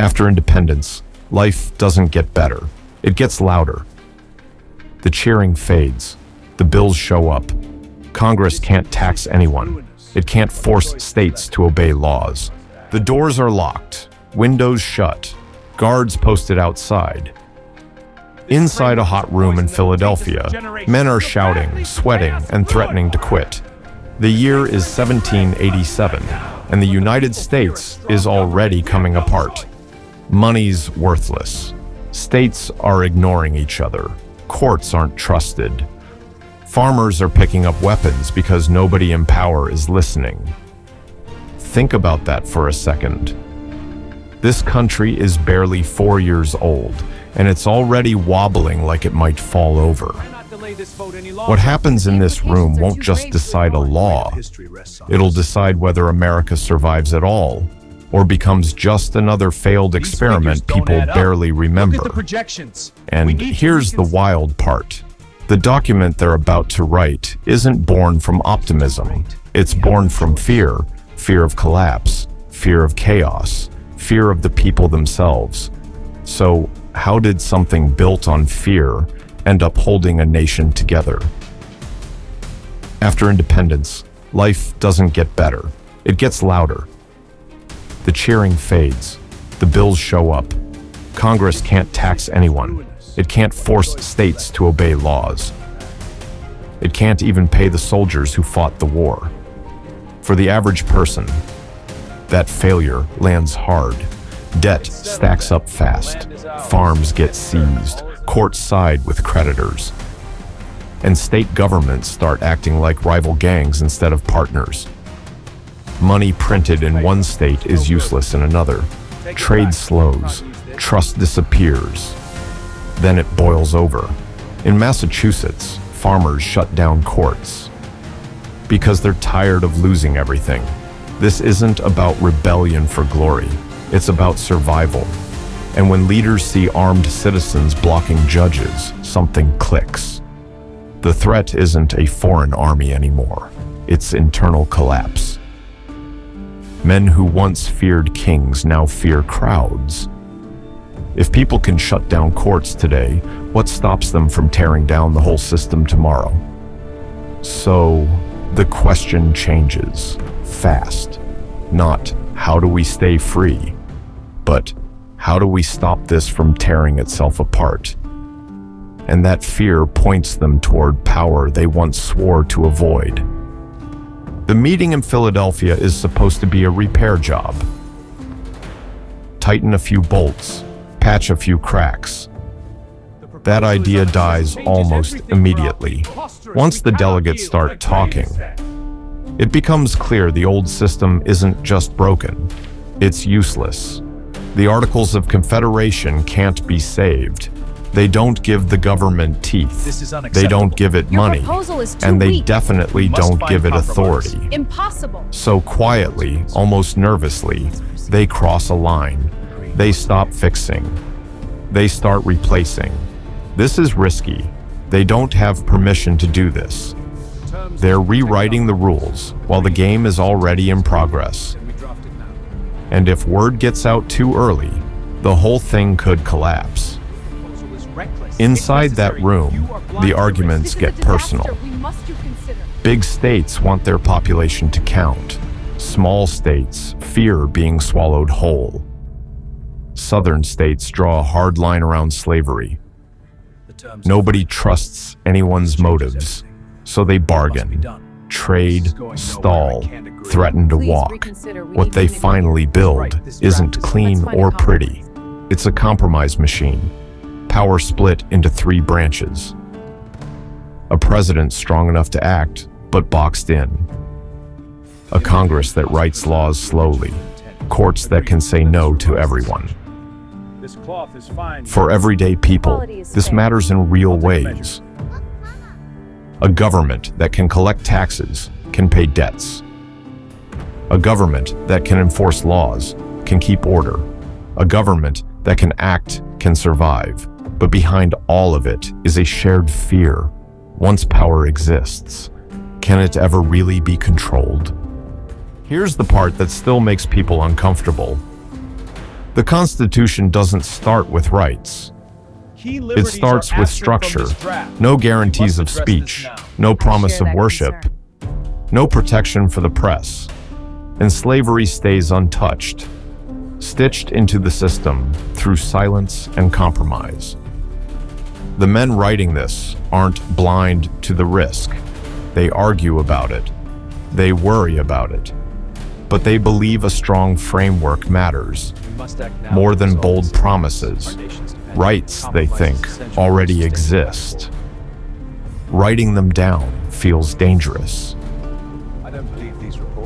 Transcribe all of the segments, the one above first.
After independence, life doesn't get better. It gets louder. The cheering fades. The bills show up. Congress can't tax anyone. It can't force states to obey laws. The doors are locked, windows shut, guards posted outside. Inside a hot room in Philadelphia, men are shouting, sweating, and threatening to quit. The year is 1787, and the United States is already coming apart. Money's worthless. States are ignoring each other. Courts aren't trusted. Farmers are picking up weapons because nobody in power is listening. Think about that for a second. This country is barely 4 years old, and it's already wobbling like it might fall over. What happens in this room won't just decide a law. It'll decide whether America survives at all, or becomes just another failed experiment people barely remember. And here's the wild part. The document they're about to write isn't born from optimism. It's born from fear. Fear of collapse, fear of chaos, fear of the people themselves. So, how did something built on fear end up holding a nation together? After independence, life doesn't get better. It gets louder. The cheering fades. The bills show up. Congress can't tax anyone. It can't force states to obey laws. It can't even pay the soldiers who fought the war. For the average person, that failure lands hard. Debt stacks up fast. Farms get seized. Courts side with creditors. And state governments start acting like rival gangs instead of partners. Money printed in one state is useless in another. Trade slows. Trust disappears. Then it boils over. In Massachusetts, farmers shut down courts because they're tired of losing everything. This isn't about rebellion for glory. It's about survival. And when leaders see armed citizens blocking judges, something clicks. The threat isn't a foreign army anymore. It's internal collapse. Men who once feared kings now fear crowds. If people can shut down courts today, what stops them from tearing down the whole system tomorrow? So, the question changes, fast. Not, how do we stay free? But, how do we stop this from tearing itself apart? And that fear points them toward power they once swore to avoid. The meeting in Philadelphia is supposed to be a repair job. Tighten a few bolts, patch a few cracks. That idea dies almost immediately. Once the delegates start talking, it becomes clear the old system isn't just broken, it's useless. The Articles of Confederation can't be saved. They don't give the government teeth. They don't give it money. And they definitely don't give it authority. Impossible. So quietly, almost nervously, they cross a line. They stop fixing. They start replacing. This is risky. They don't have permission to do this. They're rewriting the rules while the game is already in progress. And if word gets out too early, the whole thing could collapse. Inside that room, the arguments get personal. Big states want their population to count. Small states fear being swallowed whole. Southern states draw a hard line around slavery. Nobody trusts anyone's motives, so they bargain, trade, stall, threaten to walk. What they finally build isn't clean or pretty. It's a compromise machine. Power split into 3 branches. A president strong enough to act, but boxed in. A Congress that writes laws slowly. Courts that can say no to everyone. For everyday people, this matters in real ways. A government that can collect taxes, can pay debts. A government that can enforce laws, can keep order. A government that can act, can survive. But behind all of it is a shared fear. Once power exists, can it ever really be controlled? Here's the part that still makes people uncomfortable. The Constitution doesn't start with rights. It starts with structure. No guarantees of speech, no promise of worship, no protection for the press. And slavery stays untouched, stitched into the system through silence and compromise. The men writing this aren't blind to the risk. They argue about it. They worry about it. But they believe a strong framework matters, more than bold promises. Rights, they think, already exist. Writing them down feels dangerous.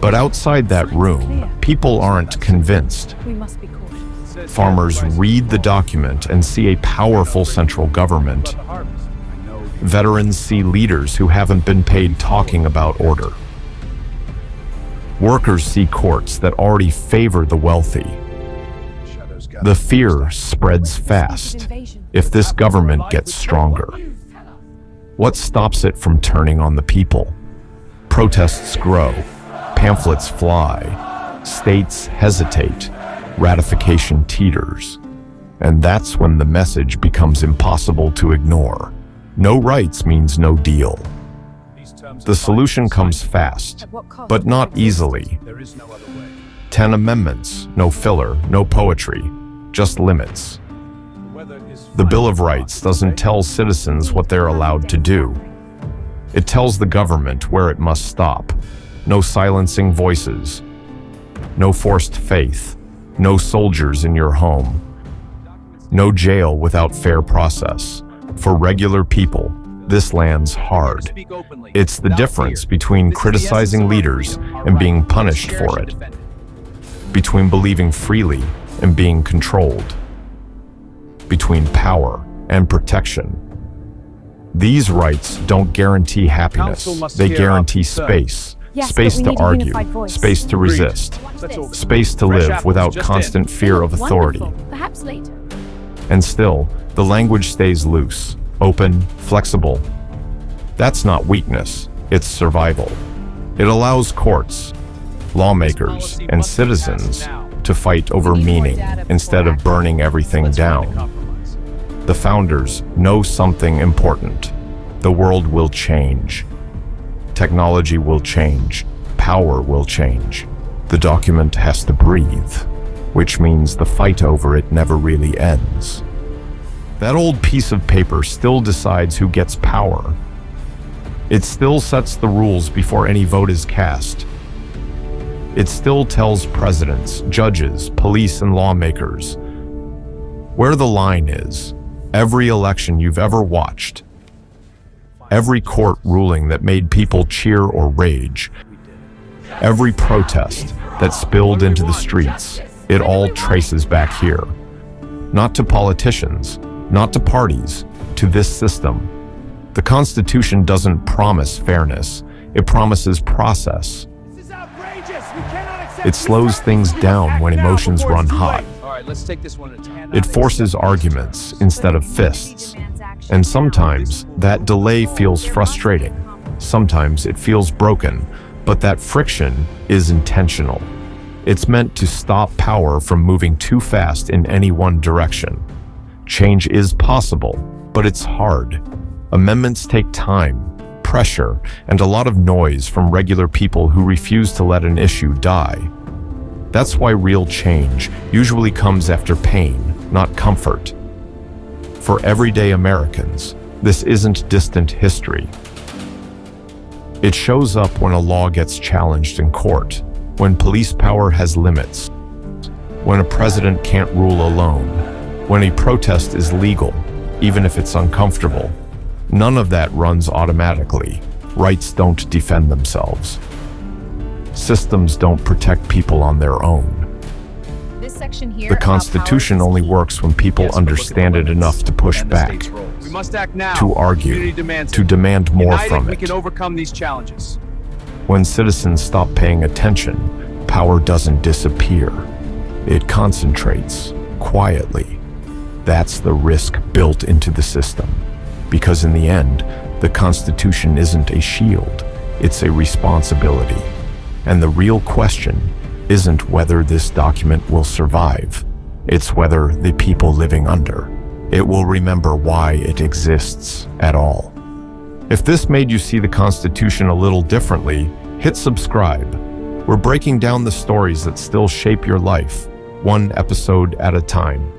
But outside that room, people aren't convinced. Farmers read the document and see a powerful central government. Veterans see leaders who haven't been paid talking about order. Workers see courts that already favor the wealthy. The fear spreads fast if this government gets stronger. What stops it from turning on the people? Protests grow, pamphlets fly, states hesitate, ratification teeters. And that's when the message becomes impossible to ignore. No rights means no deal. The solution comes fast, but not easily. 10 amendments, no filler, no poetry, just limits. The Bill of Rights doesn't tell citizens what they're allowed to do. It tells the government where it must stop. No silencing voices, no forced faith, no soldiers in your home, no jail without fair process. For regular people, this lands hard. It's the difference between criticizing leaders and being punished for it, between believing freely and being controlled, between power and protection. These rights don't guarantee happiness, they guarantee space. Yes, Space but we to need a argue, unified voice. space to resist, space to live without constant fear of authority. Wonderful. Perhaps later. And still, the language stays loose, open, flexible. That's not weakness, it's survival. It allows courts, lawmakers, and citizens to fight over meaning instead of burning everything down. The founders know something important. The world will change. Technology will change. Power will change. The document has to breathe, which means the fight over it never really ends. That old piece of paper still decides who gets power. It still sets the rules before any vote is cast. It still tells presidents, judges, police, and lawmakers where the line is. Every election you've ever watched, every court ruling that made people cheer or rage, every protest that spilled into the streets, it all traces back here. Not to politicians, not to parties, to this system. The Constitution doesn't promise fairness, it promises process. It slows things down when emotions run hot. It forces arguments instead of fists. And sometimes that delay feels frustrating. Sometimes it feels broken, but that friction is intentional. It's meant to stop power from moving too fast in any one direction. Change is possible, but it's hard. Amendments take time, pressure, and a lot of noise from regular people who refuse to let an issue die. That's why real change usually comes after pain, not comfort. For everyday Americans, this isn't distant history. It shows up when a law gets challenged in court, when police power has limits, when a president can't rule alone, when a protest is legal, even if it's uncomfortable. None of that runs automatically. Rights don't defend themselves. Systems don't protect people on their own. The Constitution only works when people understand it enough to push back, to argue, to demand more from it. When citizens stop paying attention, power doesn't disappear. It concentrates, quietly. That's the risk built into the system. Because in the end, the Constitution isn't a shield, it's a responsibility. And the real question isn't whether this document will survive. It's whether the people living under it will remember why it exists at all. If this made you see the Constitution a little differently, hit subscribe. We're breaking down the stories that still shape your life, one episode at a time.